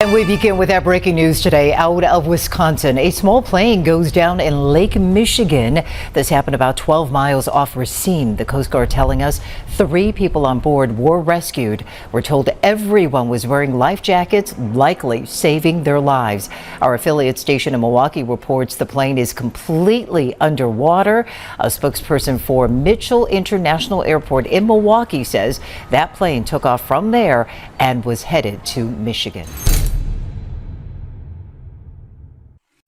And we begin with that breaking news today out of Wisconsin. A small plane goes down in Lake Michigan. This happened about 12 miles off Racine. The Coast Guard telling us 3 people on board were rescued. We're told everyone was wearing life jackets, likely saving their lives. Our affiliate station in Milwaukee reports the plane is completely underwater. A spokesperson for Mitchell International Airport in Milwaukee says that plane took off from there and was headed to Michigan.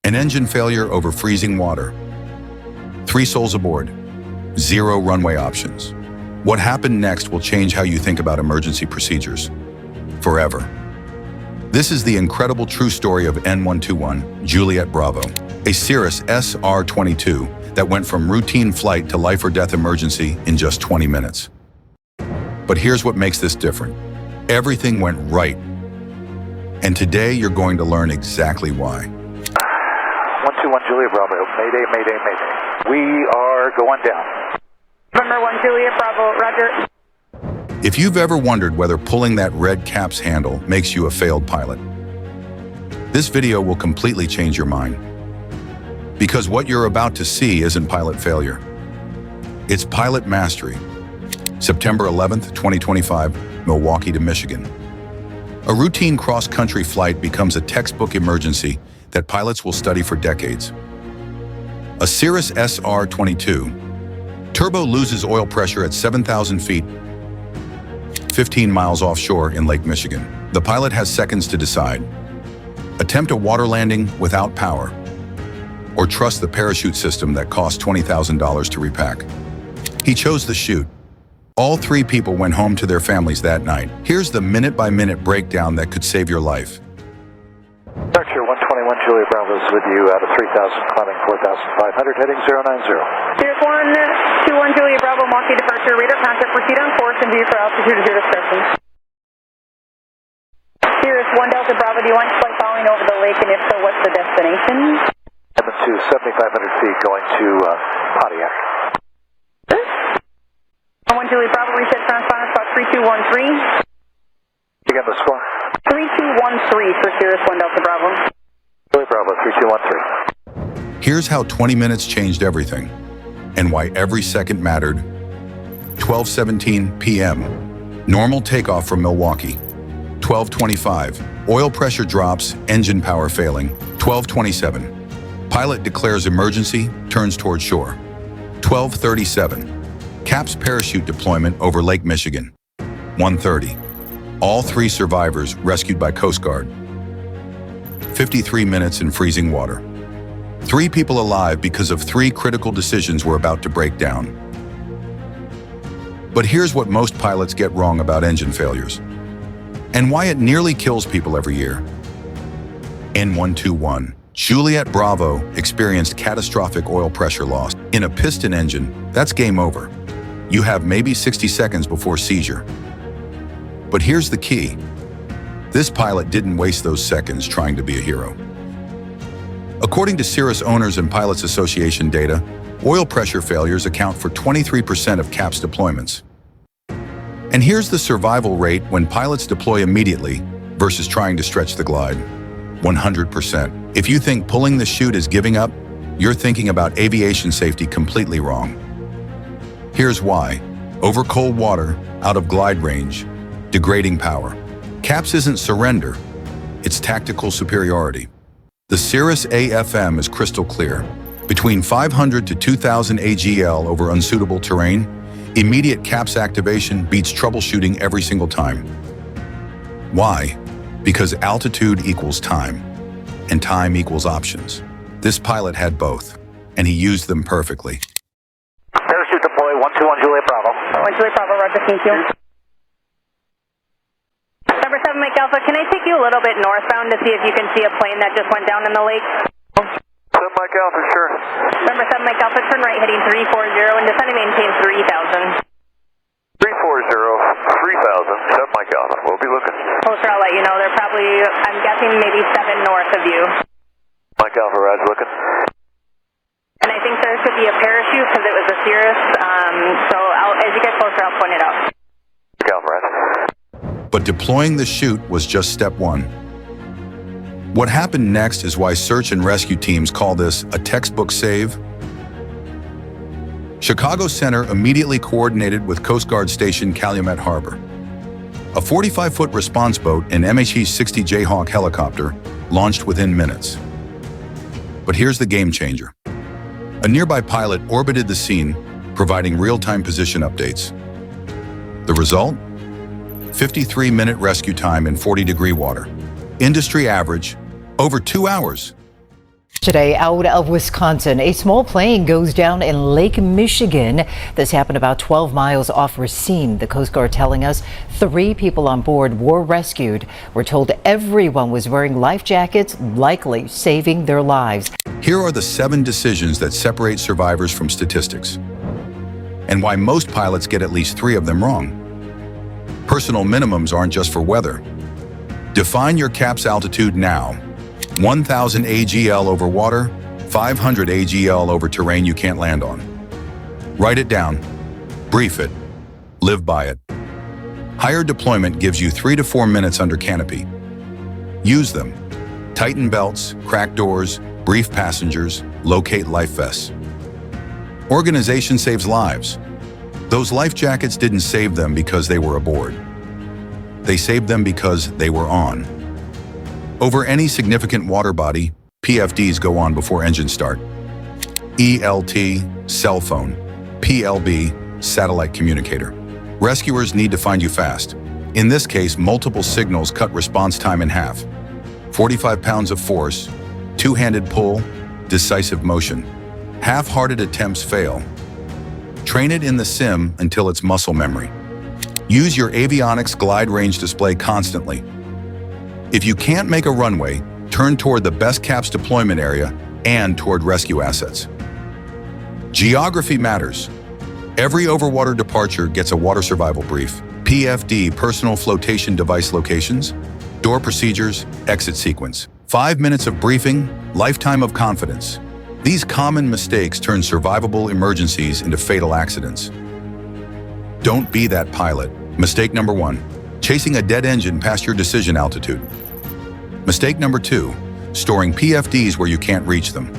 An engine failure over freezing water. 3 souls aboard. 0 runway options. What happened next will change how you think about emergency procedures. Forever. This is the incredible true story of N121 Juliet Bravo, a Cirrus SR22 that went from routine flight to life or death emergency in just 20 minutes. But here's what makes this different. Everything went right. And today you're going to learn exactly why. 121 Juliet Bravo, mayday, mayday, mayday. We are going down. November 1 Juliet Bravo, roger. If you've ever wondered whether pulling that red CAPS handle makes you a failed pilot, this video will completely change your mind. Because what you're about to see isn't pilot failure. It's pilot mastery. September 11th, 2025, Milwaukee to Michigan. A routine cross-country flight becomes a textbook emergency that pilots will study for decades. A Cirrus SR22. Turbo loses oil pressure at 7,000 feet, 15 miles offshore in Lake Michigan. The pilot has seconds to decide. Attempt a water landing without power, or trust the parachute system that cost $20,000 to repack. He chose the chute. All 3 people went home to their families that night. Here's the minute-by-minute breakdown that could save your life. Departure 121 Juliet Bravo is with you out of 3,000, climbing 4,500, heading 090. Cirrus 121 Juliet Bravo, Milwaukee departure, radar contact, proceed on course and view for altitude at your discretion. Cirrus 1 Delta Bravo, do you want to flight following over the lake, and if so, what's the destination? Heading to 7,500 feet, going to Pontiac. 1 Juliet Bravo, reset transponder, spot 3213. Again, the score. 3213 for Cirrus 1 Delta Bravo. Juliet Bravo, 3213. Here's how 20 minutes changed everything, and why every second mattered. 12:17 p.m. Normal takeoff from Milwaukee. 12:25. Oil pressure drops, engine power failing. 12:27. Pilot declares emergency, turns toward shore. 12:37. CAPS parachute deployment over Lake Michigan. 1:30. All 3 survivors rescued by Coast Guard. 53 minutes in freezing water. 3 people alive because of 3 critical decisions were about to break down. But here's what most pilots get wrong about engine failures, and why it nearly kills people every year. N121 Juliet Bravo experienced catastrophic oil pressure loss. In a piston engine, that's game over. You have maybe 60 seconds before seizure. But here's the key. This pilot didn't waste those seconds trying to be a hero. According to Cirrus Owners and Pilots Association data, oil pressure failures account for 23% of CAPS deployments. And here's the survival rate when pilots deploy immediately versus trying to stretch the glide. 100%. If you think pulling the chute is giving up, you're thinking about aviation safety completely wrong. Here's why. Over cold water, out of glide range, degrading power. CAPS isn't surrender, it's tactical superiority. The Cirrus AFM is crystal clear. Between 500 to 2,000 AGL over unsuitable terrain, immediate CAPS activation beats troubleshooting every single time. Why? Because altitude equals time, and time equals options. This pilot had both, and he used them perfectly. Parachute deploy, 121 Juliet Bravo. 1 Juliet Bravo, roger, thank you. Number 7 Mike Alpha, can I take you a little bit northbound to see if you can see a plane that just went down in the lake? 7 Mike Alpha, sure. Number 7 Mike Alpha, turn right heading 340 and descend and maintain 3,000. 340, 3,000, 7 Mike Alpha. We'll be looking. Closer, I'll let you know. They're probably, I'm guessing, maybe 7 north of you. Mike Alpha, Raj, looking. And I think there should be a parachute because it was a Cirrus. So as you get closer, I'll point it out. Mike Alpha, Raj. But deploying the chute was just step 1. What happened next is why search and rescue teams call this a textbook save. Chicago Center immediately coordinated with Coast Guard Station Calumet Harbor. A 45-foot response boat and MH-60 Jayhawk helicopter launched within minutes. But here's the game changer. A nearby pilot orbited the scene, providing real-time position updates. The result? 53-minute rescue time in 40-degree water. Industry average, over 2 hours. Today, out of Wisconsin, a small plane goes down in Lake Michigan. This happened about 12 miles off Racine. The Coast Guard telling us 3 people on board were rescued. We're told everyone was wearing life jackets, likely saving their lives. Here are the 7 decisions that separate survivors from statistics, and why most pilots get at least 3 of them wrong. Personal minimums aren't just for weather. Define your CAPS altitude now. 1,000 AGL over water, 500 AGL over terrain you can't land on. Write it down, brief it, live by it. Higher deployment gives you 3 to 4 minutes under canopy. Use them. Tighten belts, crack doors, brief passengers, locate life vests. Organization saves lives. Those life jackets didn't save them because they were aboard. They saved them because they were on. Over any significant water body, PFDs go on before engine start. ELT, cell phone. PLB, satellite communicator. Rescuers need to find you fast. In this case, multiple signals cut response time in half. 45 pounds of force, two-handed pull, decisive motion. Half-hearted attempts fail. Train it in the sim until it's muscle memory. Use your avionics glide range display constantly. If you can't make a runway, turn toward the best CAPS deployment area and toward rescue assets. Geography matters. Every overwater departure gets a water survival brief. PFD, personal flotation device locations, door procedures, exit sequence. 5 minutes of briefing, lifetime of confidence. These common mistakes turn survivable emergencies into fatal accidents. Don't be that pilot. Mistake number 1. Chasing a dead engine past your decision altitude. Mistake number 2, storing PFDs where you can't reach them.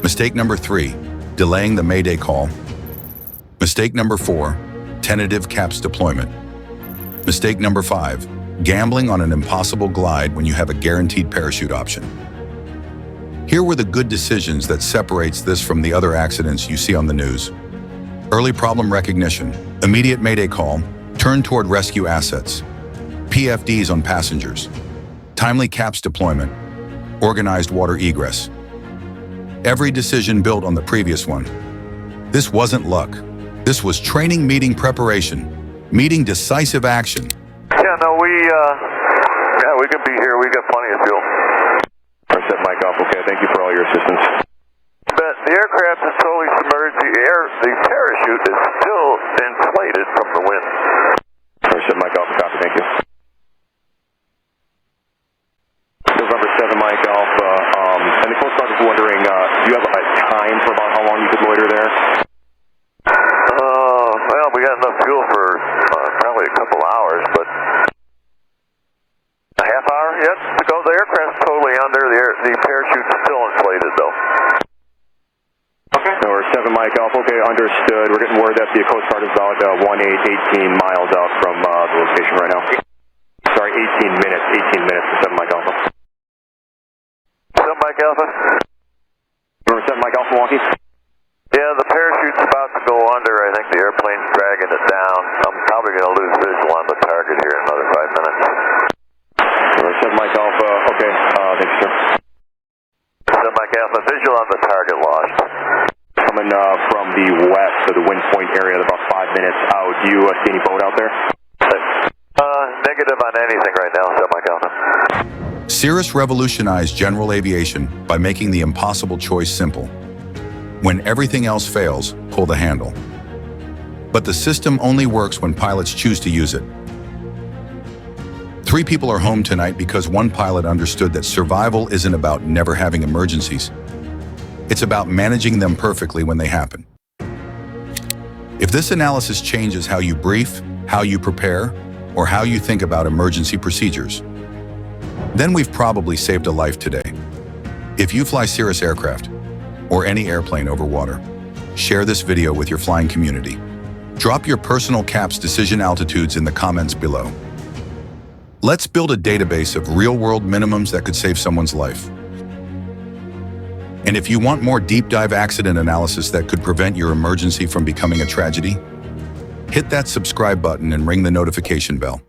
Mistake number 3, delaying the mayday call. Mistake number 4, tentative CAPS deployment. Mistake number 5, gambling on an impossible glide when you have a guaranteed parachute option. Here were the good decisions that separates this from the other accidents you see on the news. Early problem recognition, immediate mayday call, turn toward rescue assets, PFDs on passengers, timely CAPS deployment, organized water egress. Every decision built on the previous one. This wasn't luck. This was training meeting preparation, meeting decisive action. Yeah, no, we can be here. We got plenty of fuel. I set mic off. Okay, thank you for all your assistance. But the aircraft is totally submerged. The parachute is still inflated from the wind. I set mic off. Copy, thank you. November 7 mic off. And the Coast Guard is wondering, do you have a time for about how long you could loiter there? Well, we got enough fuel for probably a couple hours, but a half hour yet to go. The aircraft's totally under. The parachute's still inflated, though. Okay. So we're 7 mic off. Okay, understood. We're getting word that the Coast Guard is about 18 miles out from the location right now. Sorry, 18 minutes. 18 minutes to 7 mic alpha. 7 mic alpha. Remember 7 mic alpha, Milwaukee? Yeah, the parachute's about to go under. I think the airplane's dragging it down. I'm probably going to lose visual on the target here in another 5 minutes. 7 mic alpha. Okay, thanks, sir. 7 mic alpha, visual on the target lost. Coming from the west, so the wind point area, about 5 minutes out. Do you see any boat out there? Negative on anything right now, 7 mic alpha. Cirrus revolutionized general aviation by making the impossible choice simple. When everything else fails, pull the handle. But the system only works when pilots choose to use it. 3 people are home tonight because one pilot understood that survival isn't about never having emergencies. It's about managing them perfectly when they happen. If this analysis changes how you brief, how you prepare, or how you think about emergency procedures, then we've probably saved a life today. If you fly Cirrus aircraft or any airplane over water, share this video with your flying community. Drop your personal CAPS decision altitudes in the comments below. Let's build a database of real-world minimums that could save someone's life. And if you want more deep dive accident analysis that could prevent your emergency from becoming a tragedy, hit that subscribe button and ring the notification bell.